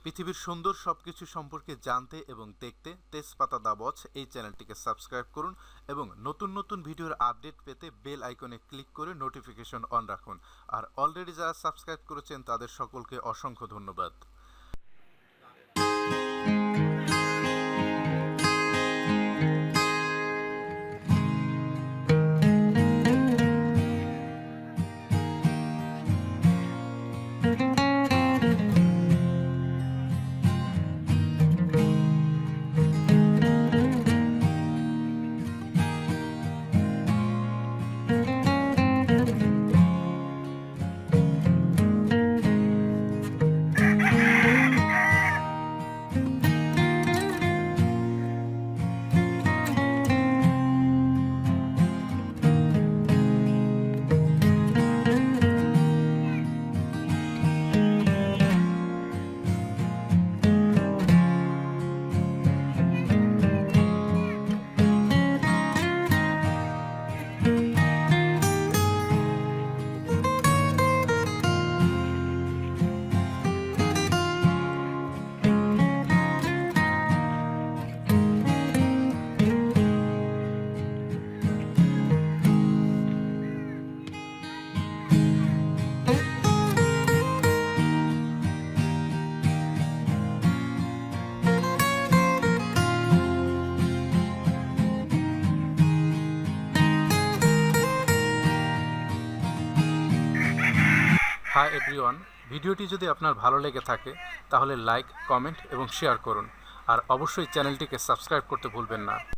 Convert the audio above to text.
পৃথিবীর সুন্দর সবকিছু সম্পর্কে জানতে এবং দেখতে তেজপাতা দা ওয়াচ এই চ্যানেলটিকে সাবস্ক্রাইব করুন এবং নতুন নতুন ভিডিওর আপডেট পেতে বেল আইকনে ক্লিক করে নোটিফিকেশন অন রাখুন। আর অলরেডি যারা সাবস্ক্রাইব করেছেন তাদের সকলকে অসংখ্য ধন্যবাদ। হাই এভরিওয়ান, ভিডিওটি যদি আপনার ভালো লেগে থাকে তাহলে লাইক, কমেন্ট এবং শেয়ার করুন। আর অবশ্যই চ্যানেলটিকে সাবস্ক্রাইব করতে ভুলবেন না।